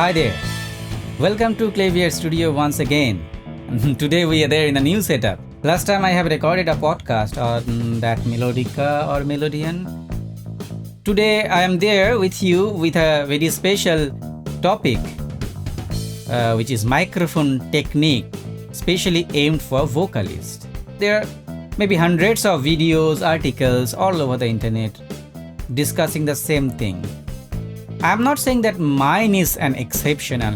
Hi there. Welcome to Clavier Studio once again. Today we are there in a new setup. Last time I have recorded a podcast on that Melodica or Melodian. Today I am there with you with a very special topic, which is microphone technique, specially aimed for vocalists. There are maybe hundreds of videos, articles all over the internet discussing the same thing. I'm not saying that mine is an exceptional.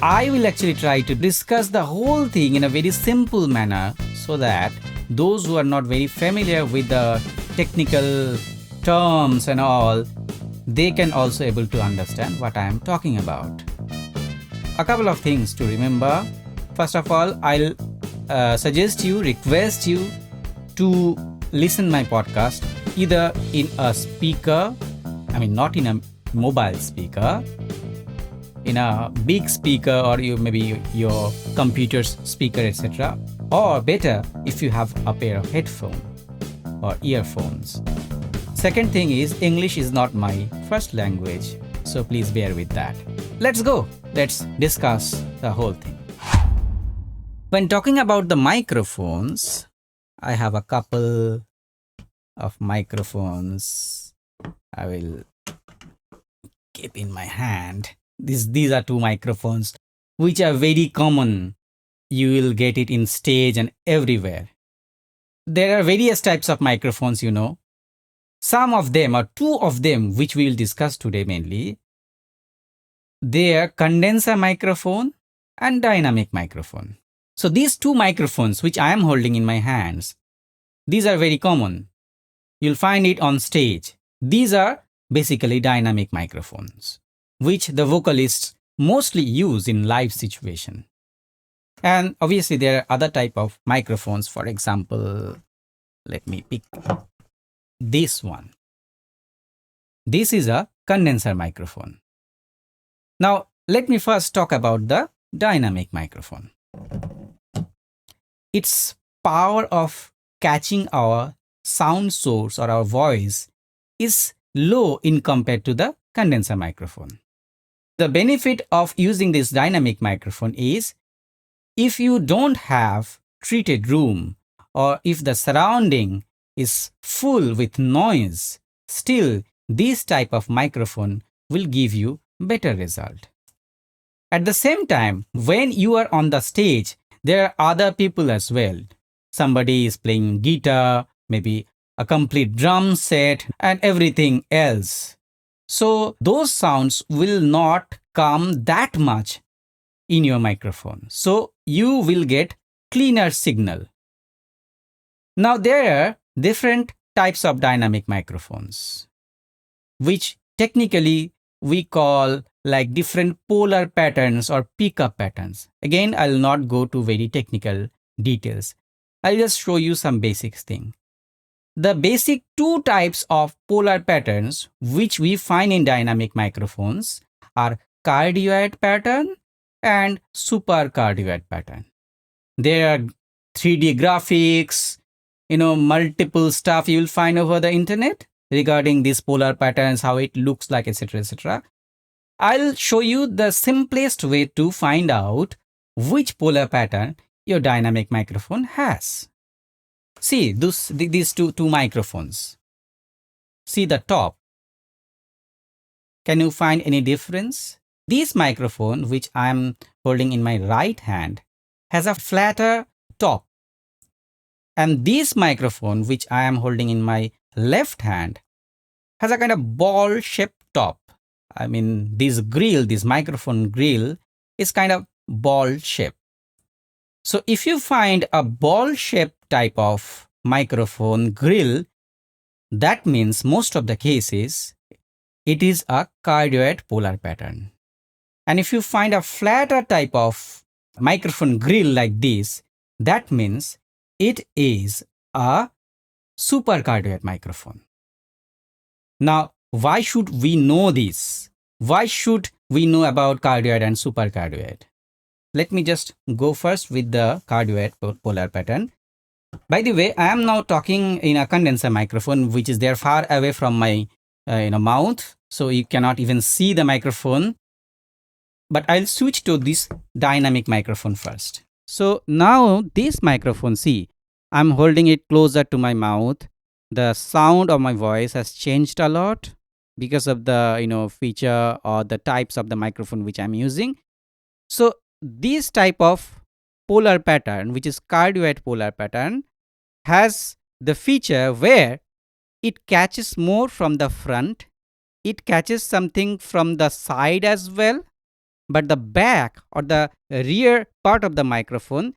I will actually try to discuss the whole thing in a very simple manner so that those who are not very familiar with the technical terms and all, they can also able to understand what I am talking about. A couple of things to remember. First of all, I'll request you to listen my podcast either in a speaker, not in a mobile speaker, in a big speaker, or maybe your computer's speaker, etc. Or better, if you have a pair of headphones or earphones. Second thing is, English is not my first language, so please bear with that. Let's go. Let's discuss the whole thing. When talking about the microphones, I have a couple of microphones. I will keep in my hand. These are two microphones which are very common. You will get it in stage and everywhere. There are various types of microphones, Some of them, or two of them, which we will discuss today mainly, they are condenser microphone and dynamic microphone. So these two microphones which I am holding in my hands, these are very common. You'll find it on stage. These are basically dynamic microphones, which the vocalists mostly use in live situation. And obviously there are other type of microphones. For example, let me pick this one. This is a condenser microphone. Now, let me first talk about the dynamic microphone. Its power of catching our sound source or our voice is low in compared to the condenser microphone. The benefit of using this dynamic microphone is, if you don't have treated room or if the surrounding is full with noise, still this type of microphone will give you better result. At the same time, when you are on the stage, there are other people as well. Somebody is playing guitar, maybe a complete drum set and everything else. So those sounds will not come that much in your microphone. So you will get cleaner signal. Now there are different types of dynamic microphones, which technically we call like different polar patterns or pickup patterns. Again, I'll not go to very technical details. I'll just show you some basic thing. The basic two types of polar patterns which we find in dynamic microphones are cardioid pattern and super cardioid pattern. There are 3D graphics, multiple stuff you will find over the internet regarding these polar patterns, how it looks like, etc., etc. I'll show you the simplest way to find out which polar pattern your dynamic microphone has. See these two microphones. See the top. Can you find any difference? This microphone, which I am holding in my right hand, has a flatter top. And this microphone, which I am holding in my left hand, has a kind of ball-shaped top. This microphone grill is kind of ball-shaped. So if you find a ball-shaped type of microphone grill, that means most of the cases it is a cardioid polar pattern. And if you find a flatter type of microphone grill like this, that means it is a super cardioid microphone. Now, why should we know this? Why should we know about cardioid and super cardioid? Let me just go first with the cardioid polar pattern. By the way, I am now talking in a condenser microphone, which is there far away from my mouth, so you cannot even see the microphone. But I'll switch to this dynamic microphone first. So now this microphone, see, I'm holding it closer to my mouth. The sound of my voice has changed a lot because of the feature or the types of the microphone which I'm using. So this type of polar pattern, which is cardioid polar pattern, has the feature where it catches more from the front, it catches something from the side as well, but the back or the rear part of the microphone,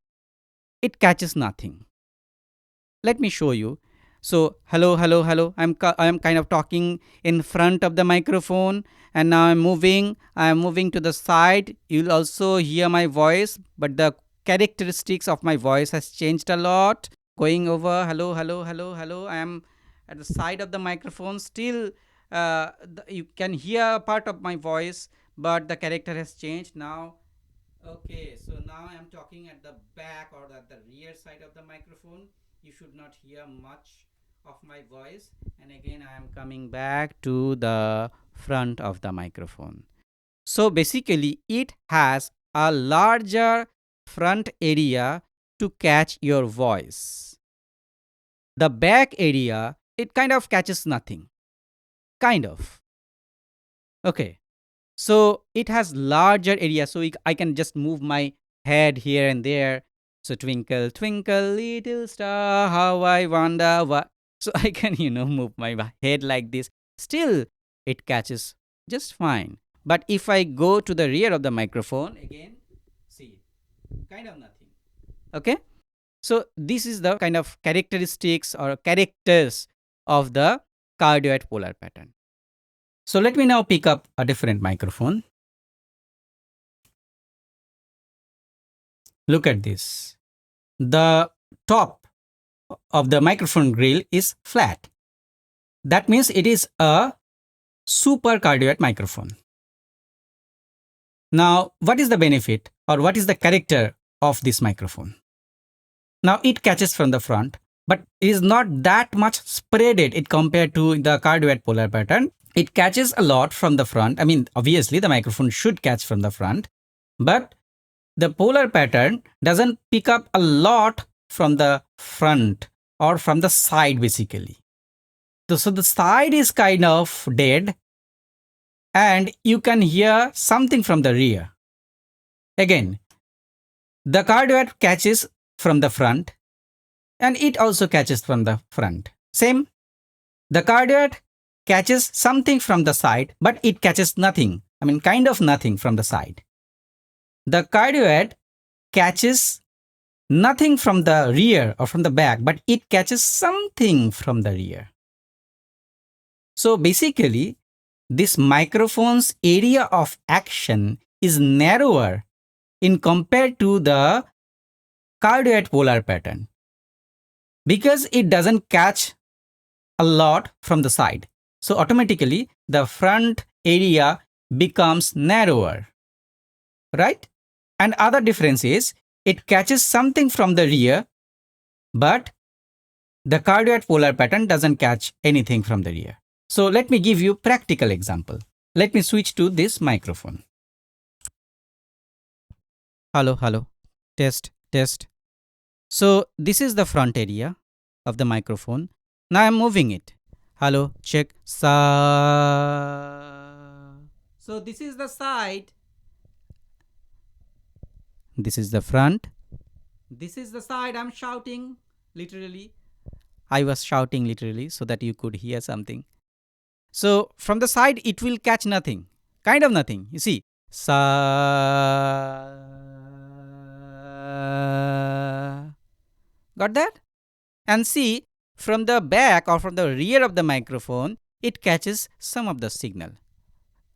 it catches nothing. Let me show you. So hello, hello, hello. I'm kind of talking in front of the microphone, and now I'm moving to the side. You'll also hear my voice, but the characteristics of my voice has changed a lot. Going over hello, hello, hello, hello. I am at the side of the microphone. Still, you can hear part of my voice, but the character has changed now. Okay, so now I am talking at the back or at the rear side of the microphone. You should not hear much of my voice. And again, I am coming back to the front of the microphone. So basically, it has a larger front area to catch your voice. The back area, it kind of catches nothing. Kind of. Okay. So it has larger area, so I can just move my head here and there. So twinkle, twinkle, little star, how I wonder what. So I can, move my head like this. Still, it catches just fine. But if I go to the rear of the microphone, again, see, kind of nothing. Okay? So this is the kind of characteristics or characters of the cardioid polar pattern. So let me now pick up a different microphone. Look at this. The top of the microphone grill is flat. That means it is a super cardioid microphone. Now, what is the benefit or what is the character of this microphone? Now, it catches from the front, but it is not that much spreaded it compared to the cardioid polar pattern. It catches a lot from the front. I mean, obviously, the microphone should catch from the front, but the polar pattern doesn't pick up a lot from the front or from the side basically. So the side is kind of dead and you can hear something from the rear. Again, the cardioid catches from the front and it also catches from the front. Same, the cardioid catches something from the side, but it catches nothing. I mean, kind of nothing from the side. The cardioid catches nothing from the rear or from the back, but it catches something from the rear. So basically, this microphone's area of action is narrower in compared to the cardioid polar pattern because it doesn't catch a lot from the side. So automatically, the front area becomes narrower, right? And other difference is it catches something from the rear, but the cardioid polar pattern doesn't catch anything from the rear. So let me give you practical example. Let me switch to this microphone. Hello, hello. Test, test. So this is the front area of the microphone. Now I'm moving it. Hello, check. Sa. So this is the side. This is the front. This is the side. I'm shouting literally. I was shouting literally so that you could hear something. So from the side, it will catch nothing. Kind of nothing. You see. Sa. Got that? And see, from the back or from the rear of the microphone, it catches some of the signal.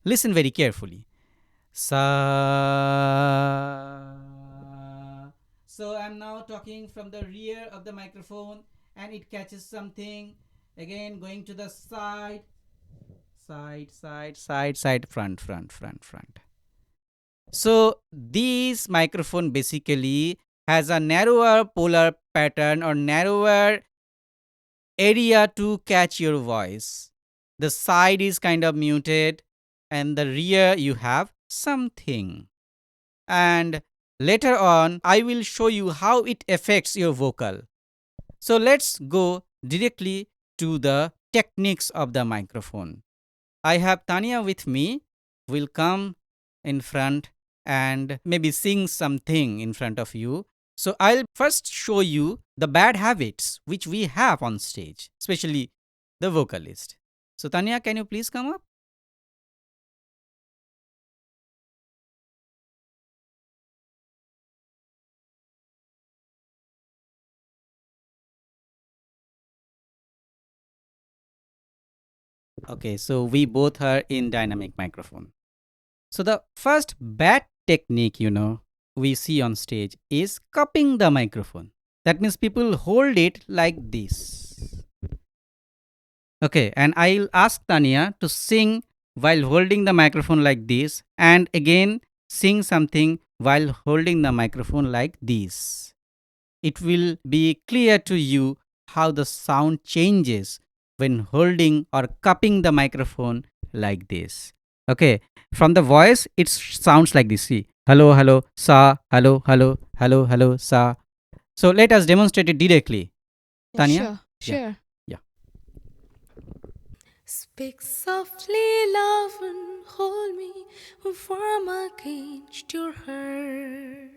Listen very carefully. Sa. So I'm now talking from the rear of the microphone and it catches something. Again, going to the side. Side, side, side, side, front, front, front, front. So this microphone basically has a narrower polar pattern or narrower area to catch your voice. The side is kind of muted and the rear you have something. And later on, I will show you how it affects your vocal. So let's go directly to the techniques of the microphone. I have Tania with me, will come in front and maybe sing something in front of you. So I'll first show you the bad habits which we have on stage, especially the vocalist. So Tania, can you please come up? Okay, so we both are in dynamic microphone. So the first bad technique, we see on stage is cupping the microphone. That means people hold it like this. Okay, and I'll ask Tania to sing while holding the microphone like this, and again sing something while holding the microphone like this. It will be clear to you how the sound changes when holding or cupping the microphone like this. Okay, from the voice, it sounds like this. See, hello, hello, sa, hello, hello, hello, hello, sa. So let us demonstrate it directly. Tania? Sure, Yeah, sure. yeah. Speak softly, love, and hold me warm against your heart.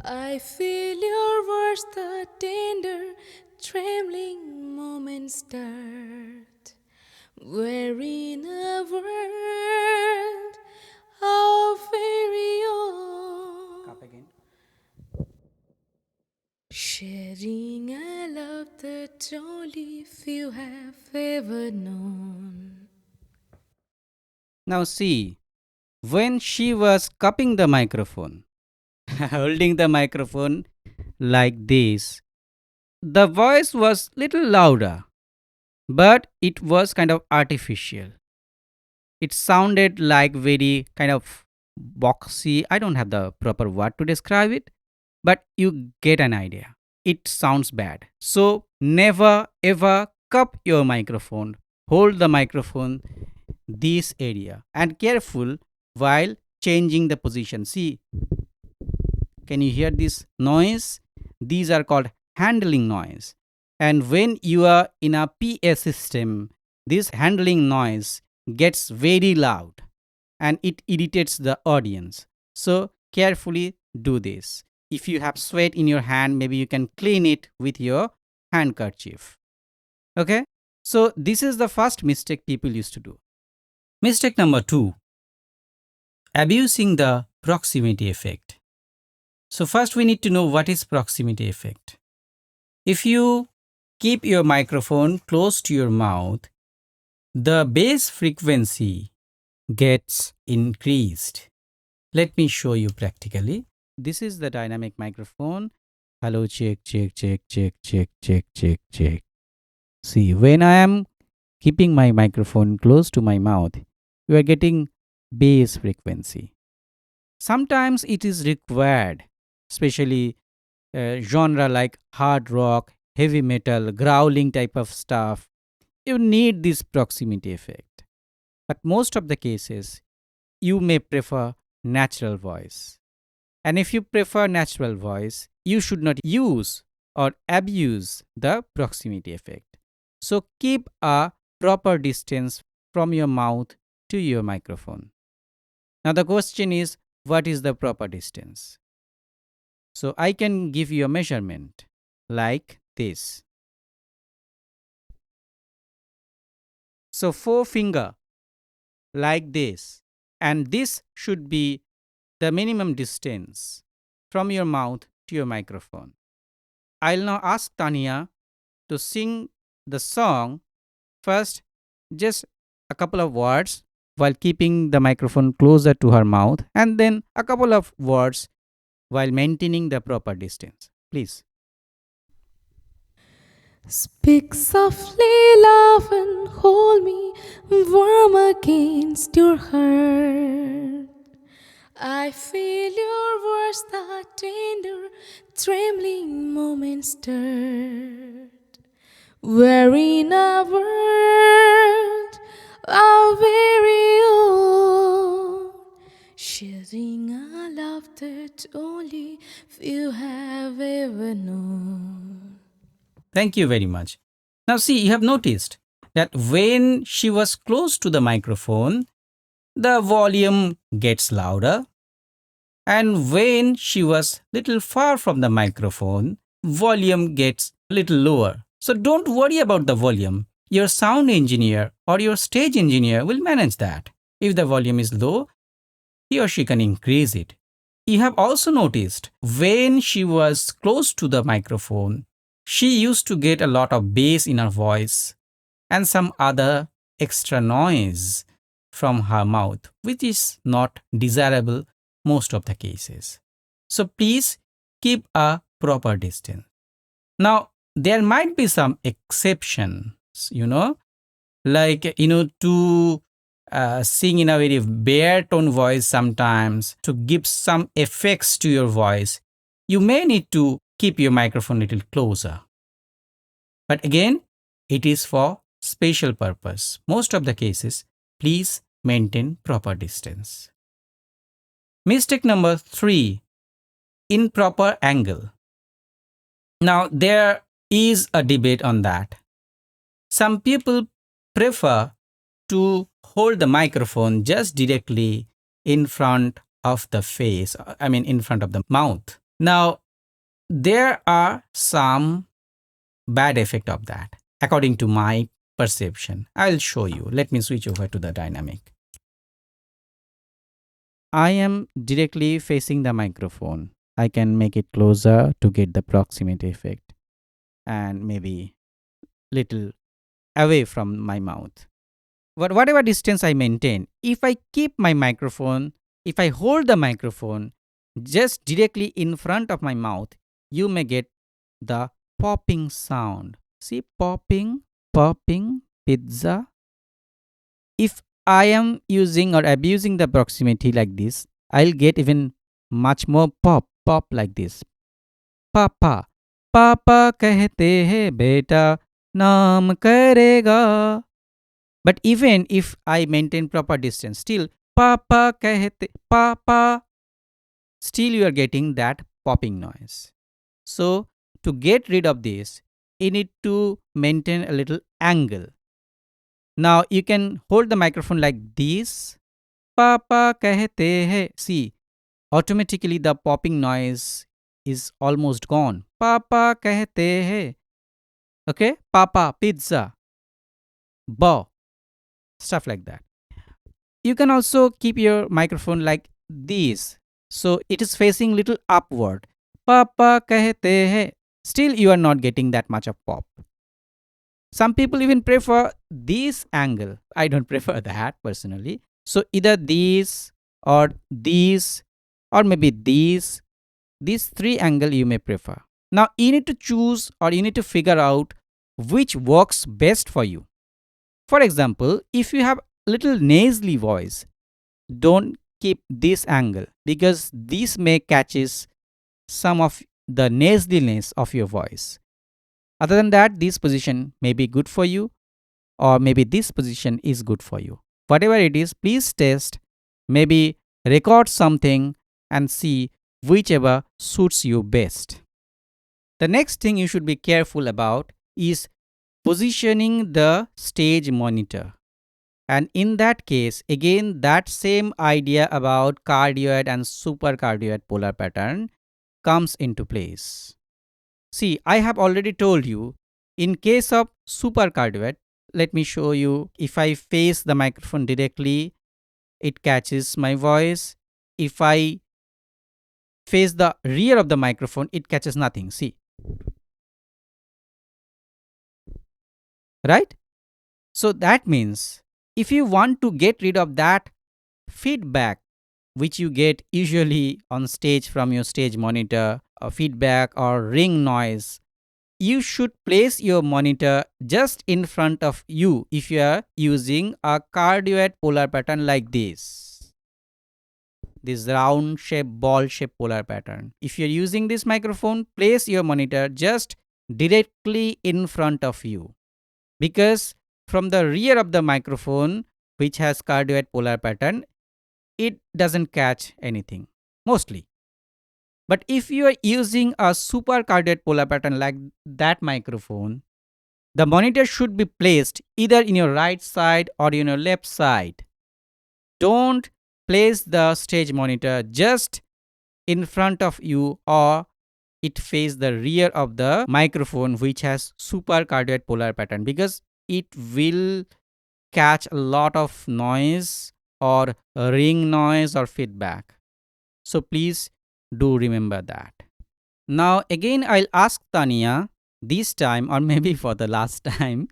I feel your words, the tender, trembling moments start. We're in a world our very own, Cup again. sharing a love that only few have ever known. Now see, when she was cupping the microphone, holding the microphone like this, the voice was little louder, but it was kind of artificial. It sounded like very kind of boxy. I don't have the proper word to describe it, but you get an idea. It sounds bad. So never ever cup your microphone. Hold the microphone this area and careful while changing the position. See, can you hear this noise? These are called handling noise. And when you are in a PA system, this handling noise gets very loud and it irritates the audience. So carefully do this. If you have sweat in your hand, maybe you can clean it with your handkerchief. Okay? So this is the first mistake people used to do. Mistake number 2, abusing the proximity effect. So first we need to know what is proximity effect. If you keep your microphone close to your mouth, the bass frequency gets increased. Let me show you practically. This is the dynamic microphone. Hello, check, check, check, check, check, check, check, check. See, when I am keeping my microphone close to my mouth, you are getting bass frequency. Sometimes it is required, especially genre like hard rock, heavy metal, growling type of stuff. You need this proximity effect. But most of the cases, you may prefer natural voice. And if you prefer natural voice, you should not use or abuse the proximity effect. So keep a proper distance from your mouth to your microphone. Now the question is, what is the proper distance? So I can give you a measurement like this. So forefinger like this. And this should be the minimum distance from your mouth to your microphone. I'll now ask Tania to sing the song first, just a couple of words while keeping the microphone closer to her mouth, and then a couple of words while maintaining the proper distance. Please. Speak softly, love, and hold me warm against your heart. I feel your words, the tender, trembling moments start. We're in a world our very that only few have ever known. Thank you very much. Now, see, you have noticed that when she was close to the microphone, the volume gets louder, and when she was little far from the microphone, volume gets little lower. So don't worry about the volume. Your sound engineer or your stage engineer will manage that. If the volume is low, he or she can increase it. You have also noticed when she was close to the microphone, she used to get a lot of bass in her voice and some other extra noise from her mouth, which is not desirable most of the cases. So please keep a proper distance. Now, there might be some exceptions, to sing in a very baritone voice sometimes to give some effects to your voice. You may need to keep your microphone a little closer. But again, it is for special purpose. Most of the cases, please maintain proper distance. Mistake number 3, improper angle. Now, there is a debate on that. Some people prefer to hold the microphone just directly in front of the face, in front of the mouth. Now, there are some bad effect of that, according to my perception. I'll show you. Let me switch over to the dynamic. I am directly facing the microphone. I can make it closer to get the proximity effect and maybe little away from my mouth. But whatever distance I maintain, if I keep my microphone, if I hold the microphone just directly in front of my mouth, you may get the popping sound. See, popping, pizza. If I am using or abusing the proximity like this, I'll get even much more pop like this. Papa, Papa कहते हैं बेटा नाम करेगा. But even if I maintain proper distance, still Papa कहते Papa, still you are getting that popping noise. So to get rid of this, you need to maintain a little angle. Now you can hold the microphone like this. Papa कहते हैं. See, automatically the popping noise is almost gone. Papa कहते हैं. Okay, Papa pizza. Bo. Stuff like that. You can also keep your microphone like this. So it is facing little upward. Papa कहते हैं. Still you are not getting that much of pop. Some people even prefer this angle. I don't prefer that personally. So either these or these or maybe these 3 angle you may prefer. Now you need to choose or you need to figure out which works best for you. For example, if you have little nasally voice, don't keep this angle because this may catches some of the nasaliness of your voice. Other than that, this position may be good for you or maybe this position is good for you. Whatever it is, please test, maybe record something and see whichever suits you best. The next thing you should be careful about is positioning the stage monitor. And in that case, again, that same idea about cardioid and super cardioid polar pattern comes into place. See, I have already told you, in case of super cardioid, let me show you. If I face the microphone directly, it catches my voice. If I face the rear of the microphone, it catches nothing. See. Right? So that means if you want to get rid of that feedback which you get usually on stage from your stage monitor, or feedback or ring noise, you should place your monitor just in front of you if you are using a cardioid polar pattern like this round shape, ball shape polar pattern. If you're using this microphone, place your monitor just directly in front of you, because from the rear of the microphone, which has cardioid polar pattern, it doesn't catch anything mostly. But if you are using a super cardioid polar pattern like that microphone, the monitor should be placed either in your right side or in your left side. Don't place the stage monitor just in front of you, or it face the rear of the microphone which has super cardioid polar pattern, because it will catch a lot of noise or ring noise or feedback. So please do remember that. Now again I'll ask Tania, this time or maybe for the last time,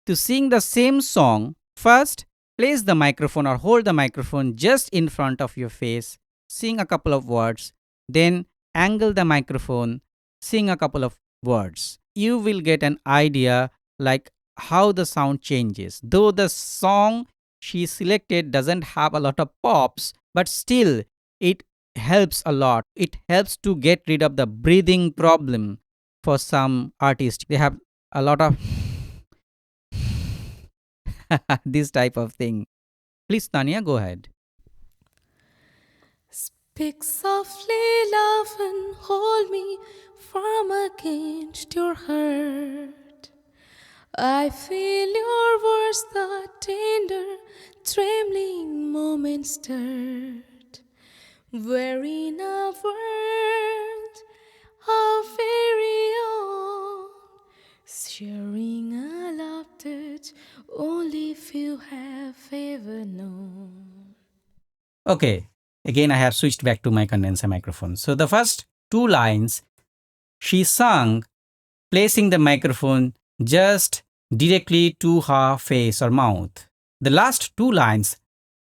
to sing the same song. First, place the microphone or hold the microphone just in front of your face, sing a couple of words, then angle the microphone, sing a couple of words. You will get an idea like how the sound changes. Though the song she selected doesn't have a lot of pops, but still it helps a lot. It helps to get rid of the breathing problem for some artists. They have a lot of this type of thing. Please, Tanya, go ahead. Speak softly, love, and hold me firm against your heart. I feel your words, the tender, trembling moment start. We're in a world of very own, sharing a love that only few have ever known. Okay, again, I have switched back to my condenser microphone. So, the first two lines she sung, placing the microphone just directly to her face or mouth. The last two lines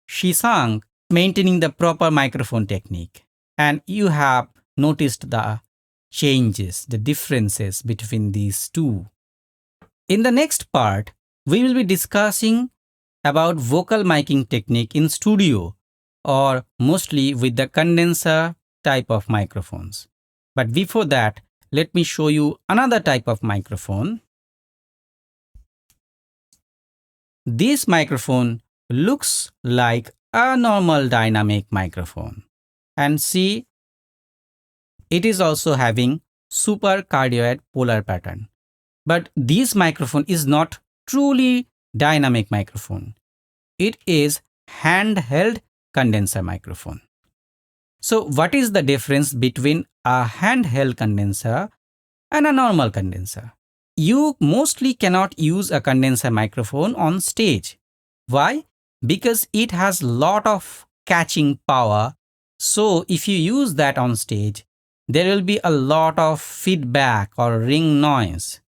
she sung, maintaining the proper microphone technique. And you have noticed the changes, the differences between these two. In the next part, we will be discussing about vocal miking technique in studio, or mostly with the condenser type of microphones. But before that, let me show you another type of microphone. This microphone looks like a normal dynamic microphone. And see, it is also having super cardioid polar pattern. But this microphone is not truly dynamic microphone. It is handheld condenser microphone. So what is the difference between a handheld condenser and a normal condenser? You mostly cannot use a condenser microphone on stage. Why? Because it has lot of catching power. So if you use that on stage, there will be a lot of feedback or ring noise.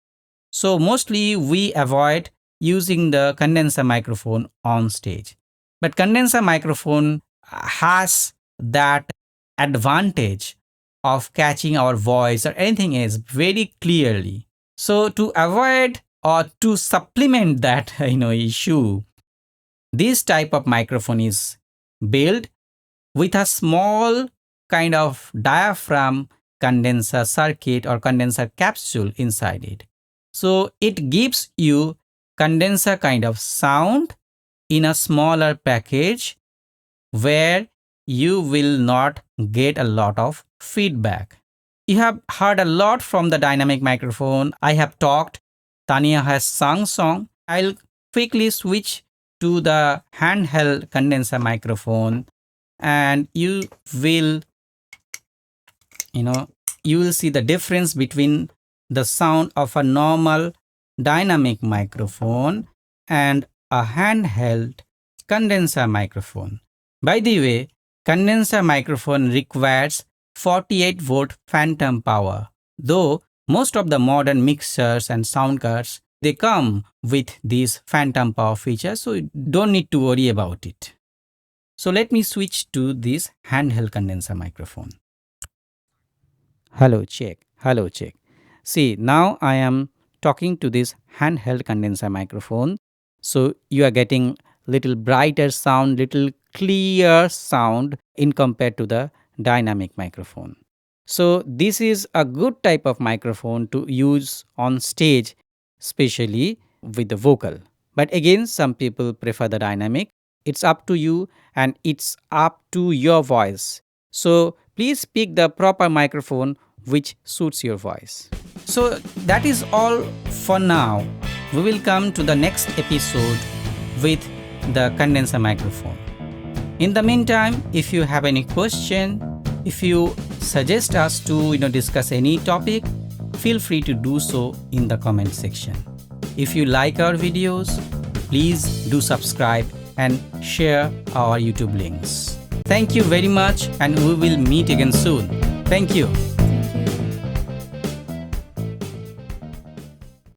So mostly we avoid using the condenser microphone on stage. But condenser microphone has that advantage of catching our voice or anything else very clearly. So to avoid or to supplement that issue, this type of microphone is built with a small kind of diaphragm condenser circuit or condenser capsule inside it. So it gives you condenser kind of sound in a smaller package where you will not get a lot of feedback. You have heard a lot from the dynamic microphone. I have talked. Tania has sung song. I'll quickly switch to the handheld condenser microphone, and will you know you will see the difference between the sound of a normal dynamic microphone and a handheld condenser microphone. By the way, condenser microphone requires 48-volt phantom power, though most of the modern mixers and sound cards, they come with these phantom power features, so you don't need to worry about it. So let me switch to this handheld condenser microphone. Hello, check. Hello, check. See, now I am talking to this handheld condenser microphone. So you are getting little brighter sound, little clear sound in compared to the dynamic microphone. So this is a good type of microphone to use on stage, especially with the vocal. But again, some people prefer the dynamic. It's up to you and it's up to your voice. So please pick the proper microphone which suits your voice. So that is all for now. We will come to the next episode with the condenser microphone. In the meantime, if you have any question, if you suggest us to discuss any topic, feel free to do so in the comment section. If you like our videos, please do subscribe and share our YouTube links. Thank you very much, and we will meet again soon. Thank you.